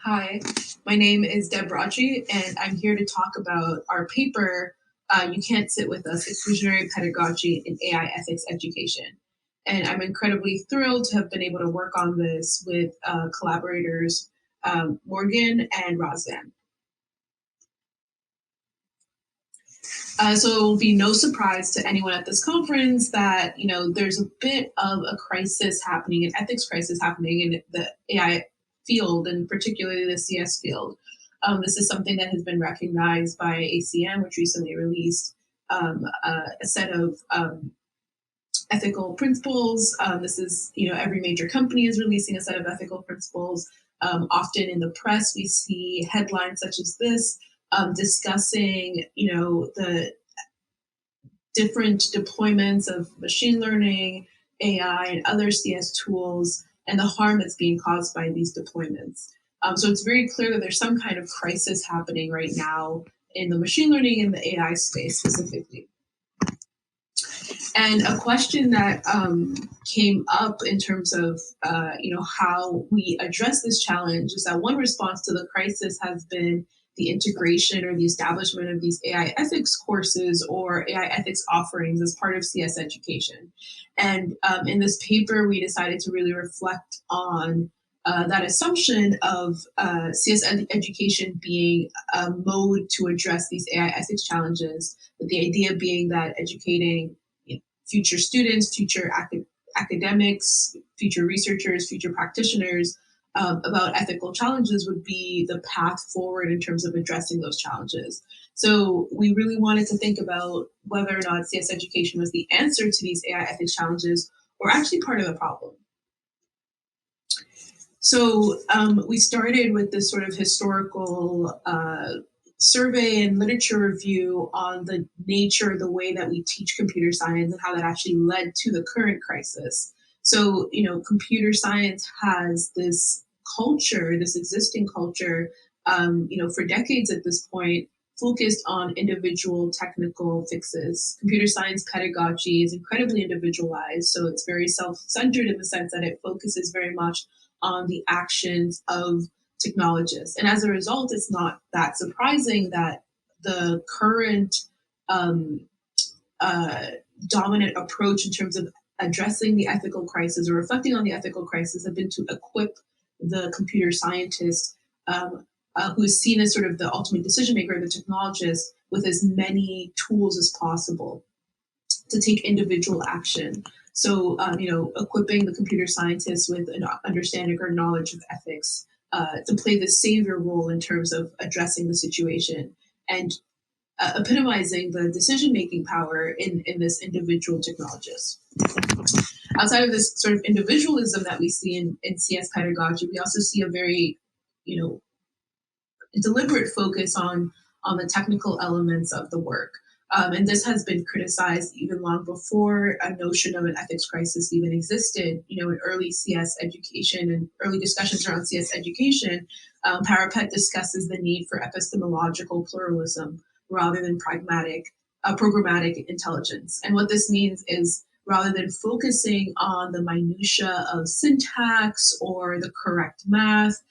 Hi, my name is Raji, and I'm here to talk about our paper, You Can't Sit With Us, Exclusionary Pedagogy in AI Ethics Education. And I'm incredibly thrilled to have been able to work on this with collaborators Morgan and Razvan. So it will be no surprise to anyone at this conference that there's a bit of a crisis happening, an ethics crisis happening in the AI field, and particularly the CS field. This is something that has been recognized by ACM, which recently released a set of ethical principles. This is, every major company is releasing a set of ethical principles. Often in the press, we see headlines such as this, discussing, the different deployments of machine learning, AI, and other CS tools, and the harm that's being caused by these deployments. So it's very clear that there's some kind of crisis happening right now in the machine learning and the AI space specifically. And a question that came up in terms of how we address this challenge is that one response to the crisis has been the integration or the establishment of these AI ethics courses or AI ethics offerings as part of CS education. And in this paper, we decided to really reflect on that assumption of CS education being a mode to address these AI ethics challenges, with the idea being that educating future students, future academics, future researchers, future practitioners about ethical challenges would be the path forward in terms of addressing those challenges. So we really wanted to think about whether or not CS education was the answer to these AI ethics challenges or actually part of the problem. So we started with this sort of historical survey and literature review on the nature, the way that we teach computer science and how that actually led to the current crisis. So, computer science has this culture, this existing culture, for decades at this point, focused on individual technical fixes. Computer science pedagogy is incredibly individualized, so it's very self-centered in the sense that it focuses very much on the actions of technologists. And as a result, it's not that surprising that the current dominant approach in terms of addressing the ethical crisis or reflecting on the ethical crisis have been to equip the computer scientist who is seen as sort of the ultimate decision maker, the technologist, with as many tools as possible to take individual action. So, equipping the computer scientist with an understanding or knowledge of ethics to play the savior role in terms of addressing the situation and epitomizing the decision-making power in this individual technologist. Outside of this sort of individualism that we see in CS pedagogy, we also see a very, deliberate focus on the technical elements of the work. And this has been criticized even long before a notion of an ethics crisis even existed. In early CS education and early discussions around CS education, FAccT discusses the need for epistemological pluralism rather than programmatic intelligence. And what this means is rather than focusing on the minutia of syntax or the correct math,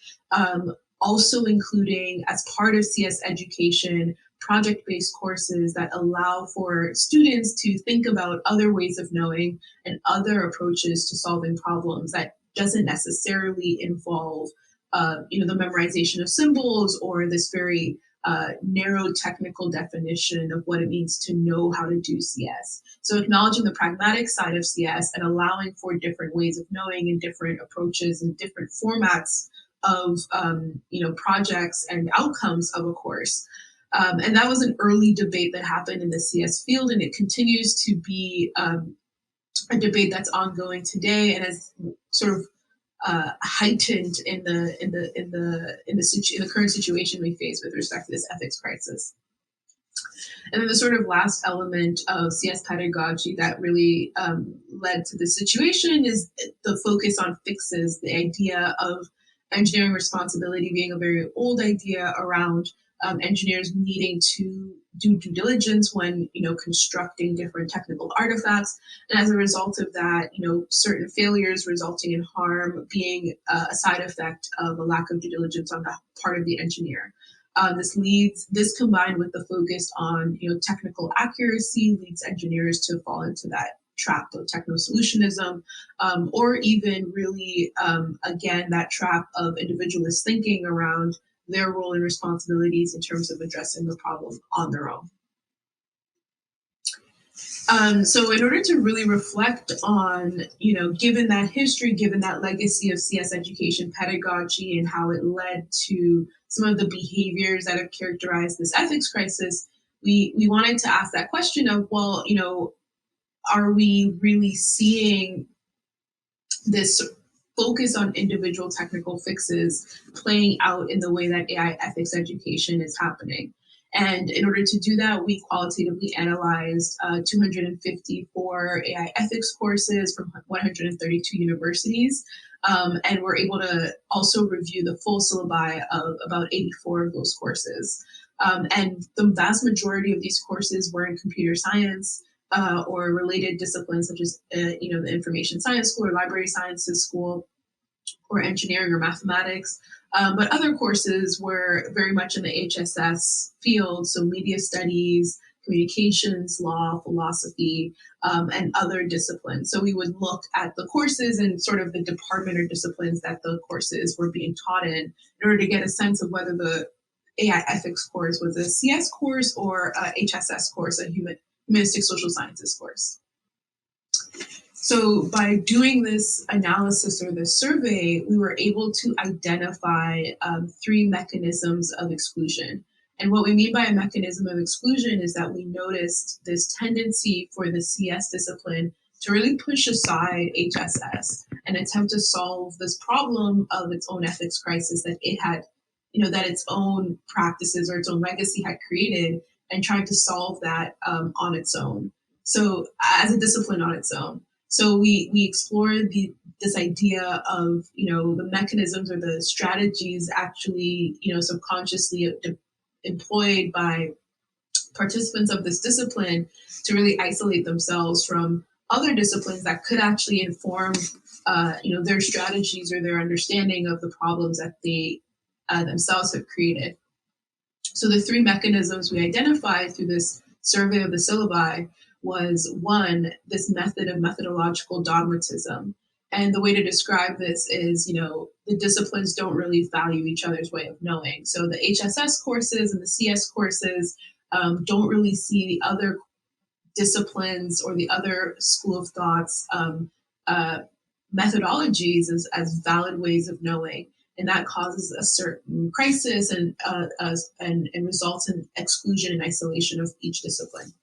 also including as part of CS education, project-based courses that allow for students to think about other ways of knowing and other approaches to solving problems that doesn't necessarily involve, the memorization of symbols or this very narrow technical definition of what it means to know how to do CS. So acknowledging the pragmatic side of CS and allowing for different ways of knowing and different approaches and different formats of, projects and outcomes of a course. And that was an early debate that happened in the CS field, and it continues to be a debate that's ongoing today and has sort of heightened in the current situation we face with respect to this ethics crisis. And then the sort of last element of CS pedagogy that really led to this situation is the focus on fixes, the idea of engineering responsibility being a very old idea around engineers needing to do due diligence when, constructing different technical artifacts. And as a result of that, certain failures resulting in harm being a side effect of a lack of due diligence on the part of the engineer. This combined with the focus on, technical accuracy leads engineers to fall into that trap of techno-solutionism, or even really, again, that trap of individualist thinking around their role and responsibilities in terms of addressing the problem on their own. So in order to really reflect on, given that history, given that legacy of CS education pedagogy and how it led to some of the behaviors that have characterized this ethics crisis, we wanted to ask that question of, well, are we really seeing this focus on individual technical fixes playing out in the way that AI ethics education is happening? And in order to do that, we qualitatively analyzed 254 AI ethics courses from 132 universities. And we're able to also review the full syllabi of about 84 of those courses. And the vast majority of these courses were in computer science, or related disciplines such as, the information science school or library sciences school, or engineering or mathematics. But other courses were very much in the HSS field, so media studies, communications, law, philosophy, and other disciplines. So we would look at the courses and sort of the department or disciplines that the courses were being taught in order to get a sense of whether the AI ethics course was a CS course or a HSS course, a humanistic social sciences course. So by doing this analysis or this survey, we were able to identify 3 mechanisms of exclusion. And what we mean by a mechanism of exclusion is that we noticed this tendency for the CS discipline to really push aside HSS and attempt to solve this problem of its own ethics crisis that it had, that its own practices or its own legacy had created, and trying to solve that on its own. So as a discipline on its own. So we explored this idea of, the mechanisms or the strategies actually, subconsciously employed by participants of this discipline to really isolate themselves from other disciplines that could actually inform, their strategies or their understanding of the problems that they themselves have created. So the 3 mechanisms we identified through this survey of the syllabi was, 1, this method of methodological dogmatism. And the way to describe this is, the disciplines don't really value each other's way of knowing. So the HSS courses and the CS courses don't really see the other disciplines or the other school of thoughts methodologies as valid ways of knowing. And that causes a certain crisis and results in exclusion and isolation of each discipline.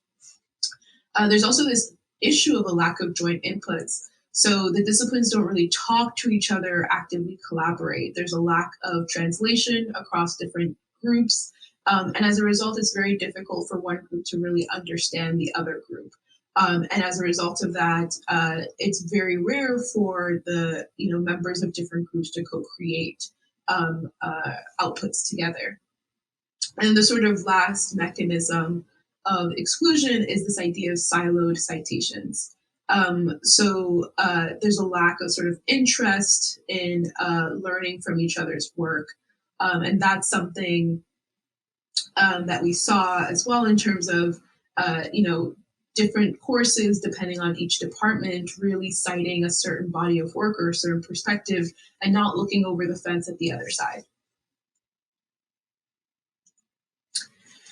There's also this issue of a lack of joint inputs. So the disciplines don't really talk to each other, actively collaborate. There's a lack of translation across different groups. And as a result, it's very difficult for one group to really understand the other group. And as a result of that, it's very rare for the members of different groups to co-create outputs together. And the sort of last mechanism of exclusion is this idea of siloed citations. So there's a lack of sort of interest in learning from each other's work. And that's something that we saw as well in terms of, different courses, depending on each department, really citing a certain body of work or a certain perspective and not looking over the fence at the other side.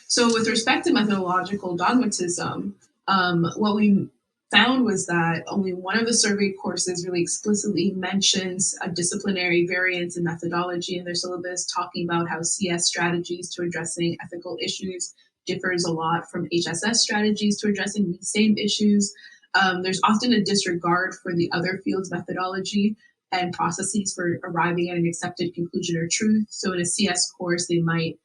So with respect to methodological dogmatism, what we found was that only one of the survey courses really explicitly mentions a disciplinary variance in methodology in their syllabus, talking about how CS strategies to addressing ethical issues differs a lot from HSS strategies to addressing these same issues. There's often a disregard for the other field's methodology and processes for arriving at an accepted conclusion or truth. So in a CS course, they might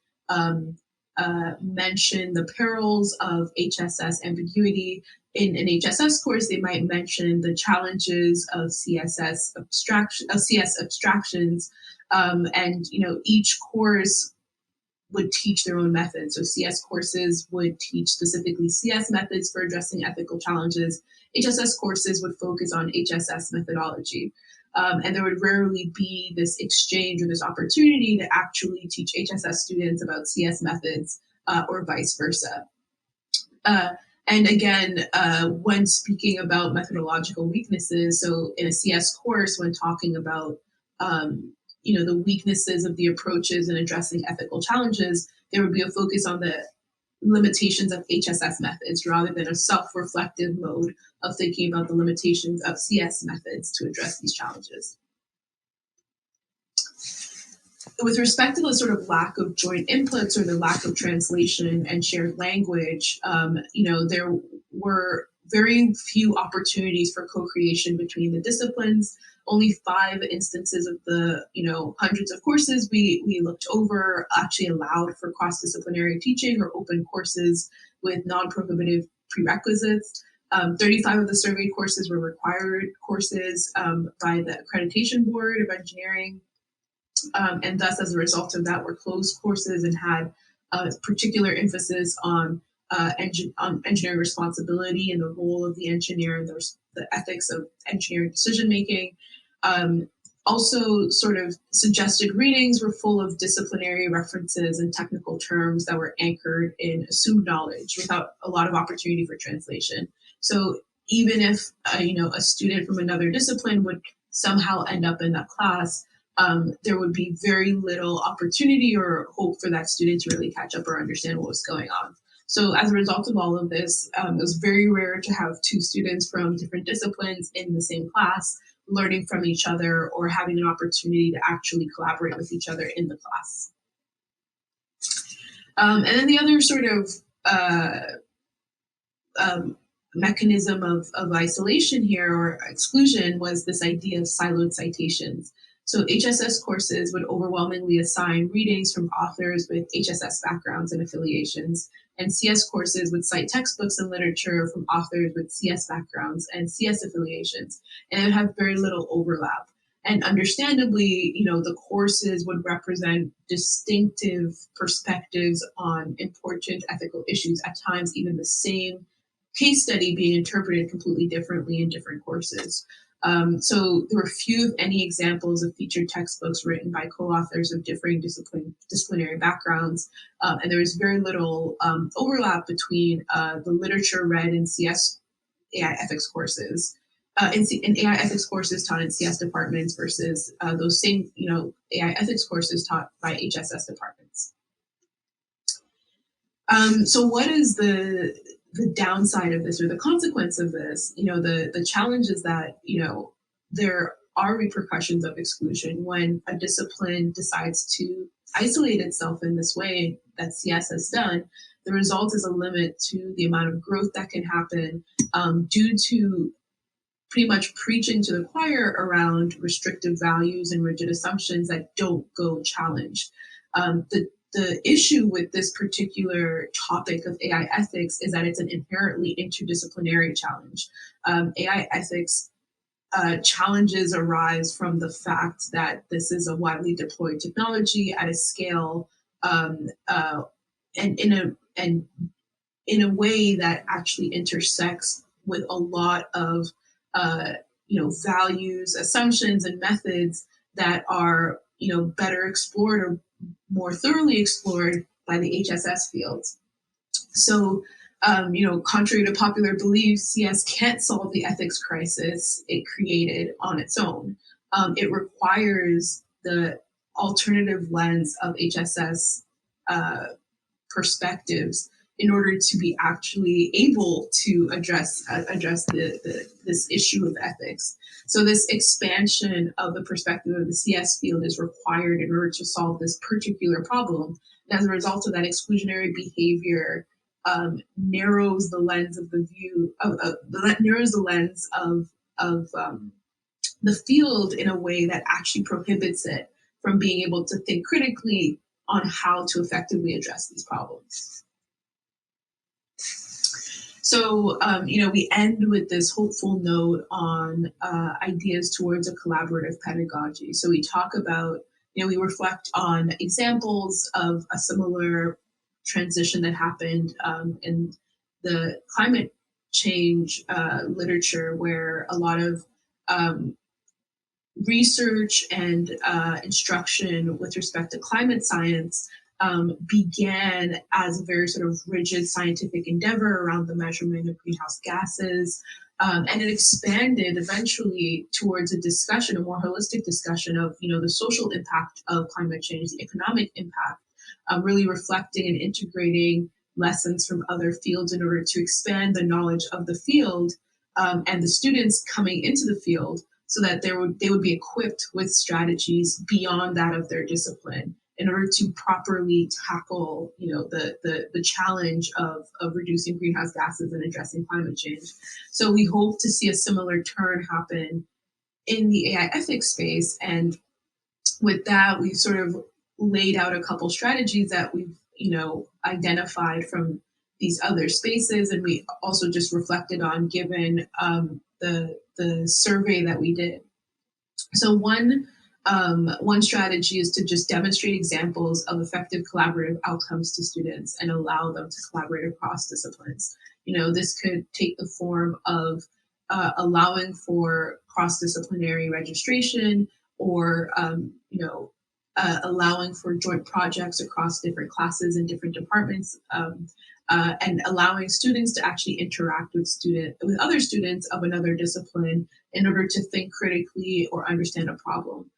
mention the perils of HSS ambiguity. In an HSS course, they might mention the challenges of CS abstractions, and each course would teach their own methods. So CS courses would teach specifically CS methods for addressing ethical challenges. HSS courses would focus on HSS methodology. And there would rarely be this exchange or this opportunity to actually teach HSS students about CS methods or vice versa. And again, when speaking about methodological weaknesses, so in a CS course, when talking about the weaknesses of the approaches in addressing ethical challenges, there would be a focus on the limitations of HSS methods rather than a self-reflective mode of thinking about the limitations of CS methods to address these challenges. With respect to the sort of lack of joint inputs or the lack of translation and shared language, there were very few opportunities for co-creation between the disciplines. Only 5 instances of the hundreds of courses we looked over actually allowed for cross-disciplinary teaching or open courses with non-prohibitive prerequisites. 35 of the surveyed courses were required courses by the Accreditation Board of Engineering. And thus, as a result of that, were closed courses and had particular emphasis on engineering responsibility and the role of the engineer and the ethics of engineering decision making. Also, sort of suggested readings were full of disciplinary references and technical terms that were anchored in assumed knowledge without a lot of opportunity for translation. So even if a student from another discipline would somehow end up in that class, there would be very little opportunity or hope for that student to really catch up or understand what was going on. So as a result of all of this, it was very rare to have 2 students from different disciplines in the same class learning from each other or having an opportunity to actually collaborate with each other in the class. And then the other sort of mechanism of isolation here or exclusion was this idea of siloed citations. So HSS courses would overwhelmingly assign readings from authors with HSS backgrounds and affiliations, and CS courses would cite textbooks and literature from authors with CS backgrounds and CS affiliations, and it would have very little overlap. And understandably, the courses would represent distinctive perspectives on important ethical issues, at times even the same case study being interpreted completely differently in different courses. So there were few, if any, examples of featured textbooks written by co-authors of differing disciplinary backgrounds, and there was very little overlap between the literature read in CS AI ethics courses, in AI ethics courses taught in CS departments versus those same, AI ethics courses taught by HSS departments. So what is the downside of this or the consequence of this? The challenge is that, there are repercussions of exclusion when a discipline decides to isolate itself in this way that CS has done. The result is a limit to the amount of growth that can happen due to pretty much preaching to the choir around restrictive values and rigid assumptions that don't go challenged. The issue with this particular topic of AI ethics is that it's an inherently interdisciplinary challenge. AI ethics challenges arise from the fact that this is a widely deployed technology at a scale and in a way that actually intersects with a lot of values, assumptions, and methods that are better explored or more thoroughly explored by the HSS fields. So, contrary to popular belief, CS can't solve the ethics crisis it created on its own. It requires the alternative lens of HSS perspectives in order to be actually able to address this issue of ethics. So this expansion of the perspective of the CS field is required in order to solve this particular problem. And as a result of that, exclusionary behavior narrows the lens of the view narrows the lens of the field in a way that actually prohibits it from being able to think critically on how to effectively address these problems. So, we end with this hopeful note on ideas towards a collaborative pedagogy. So we talk about we reflect on examples of a similar transition that happened in the climate change literature, where a lot of um, research and instruction with respect to climate science began as a very sort of rigid scientific endeavor around the measurement of greenhouse gases. And it expanded eventually towards a discussion, a more holistic discussion of, the social impact of climate change, the economic impact, really reflecting and integrating lessons from other fields in order to expand the knowledge of the field and the students coming into the field, so that they would be equipped with strategies beyond that of their discipline in order to properly tackle, the challenge of reducing greenhouse gases and addressing climate change. So we hope to see a similar turn happen in the AI ethics space. And with that, we sort of laid out a couple strategies that we've, identified from these other spaces, and we also just reflected on, given the survey that we did. So one strategy is to just demonstrate examples of effective collaborative outcomes to students and allow them to collaborate across disciplines. This could take the form of allowing for cross-disciplinary registration, or allowing for joint projects across different classes and different departments, and allowing students to actually interact with other students of another discipline in order to think critically or understand a problem.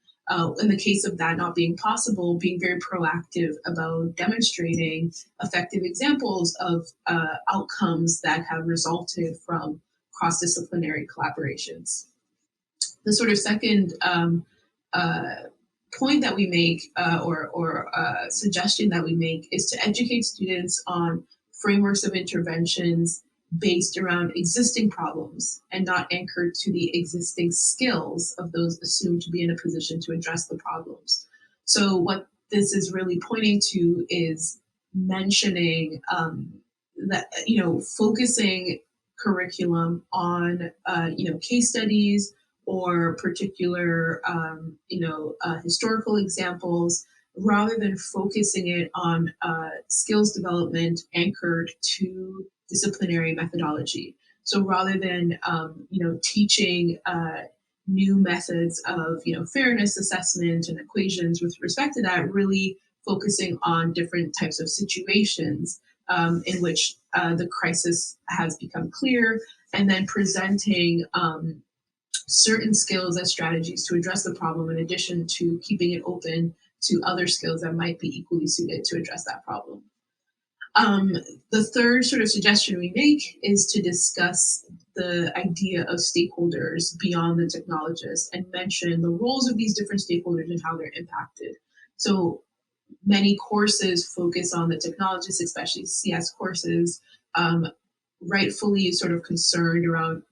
In the case of that not being possible, being very proactive about demonstrating effective examples of outcomes that have resulted from cross-disciplinary collaborations. The sort of second point that we make, or suggestion that we make, is to educate students on frameworks of interventions based around existing problems and not anchored to the existing skills of those assumed to be in a position to address the problems. So what this is really pointing to is mentioning that, focusing curriculum on, case studies or particular, historical examples, rather than focusing it on skills development anchored to disciplinary methodology. So rather than, teaching new methods of, fairness assessment and equations with respect to that, really focusing on different types of situations in which the crisis has become clear, and then presenting certain skills as strategies to address the problem, in addition to keeping it open to other skills that might be equally suited to address that problem. The third sort of suggestion we make is to discuss the idea of stakeholders beyond the technologists and mention the roles of these different stakeholders and how they're impacted. So many courses focus on the technologists, especially CS courses, rightfully sort of concerned around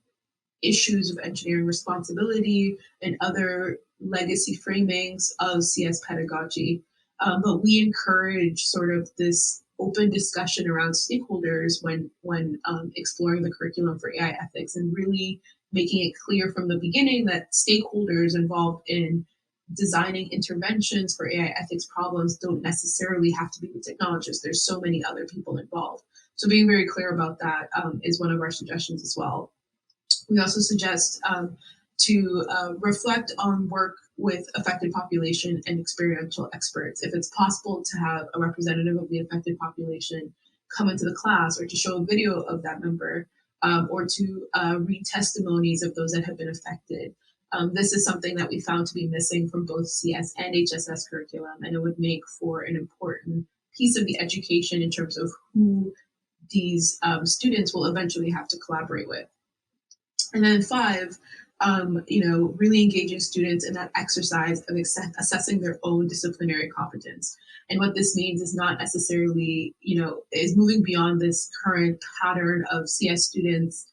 issues of engineering responsibility and other legacy framings of CS pedagogy. But we encourage sort of this open discussion around stakeholders when exploring the curriculum for AI ethics, and really making it clear from the beginning that stakeholders involved in designing interventions for AI ethics problems don't necessarily have to be the technologists. There's so many other people involved. So being very clear about that is one of our suggestions as well. We also suggest to reflect on work with affected population and experiential experts. If it's possible to have a representative of the affected population come into the class, or to show a video of that member, or to read testimonies of those that have been affected. This is something that we found to be missing from both CS and HSS curriculum, and it would make for an important piece of the education in terms of who these students will eventually have to collaborate with. And then 5, really engaging students in that exercise of assessing their own disciplinary competence. And what this means is not necessarily, is moving beyond this current pattern of CS students,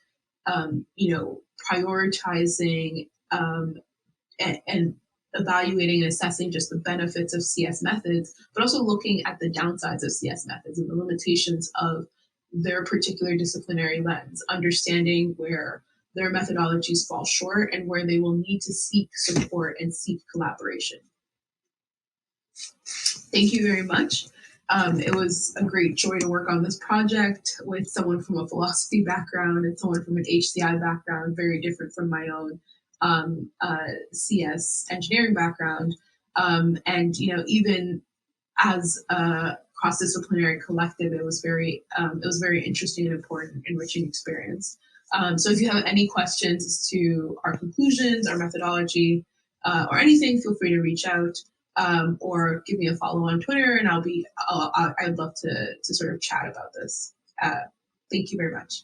prioritizing and evaluating and assessing just the benefits of CS methods, but also looking at the downsides of CS methods and the limitations of their particular disciplinary lens, understanding where their methodologies fall short and where they will need to seek support and seek collaboration. Thank you very much. It was a great joy to work on this project with someone from a philosophy background and someone from an HCI background, very different from my own CS engineering background. And even as a cross-disciplinary collective, it was very interesting and important, enriching experience. So if you have any questions as to our conclusions, our methodology, or anything, feel free to reach out, or give me a follow on Twitter, and I'd love to sort of chat about this. Thank you very much.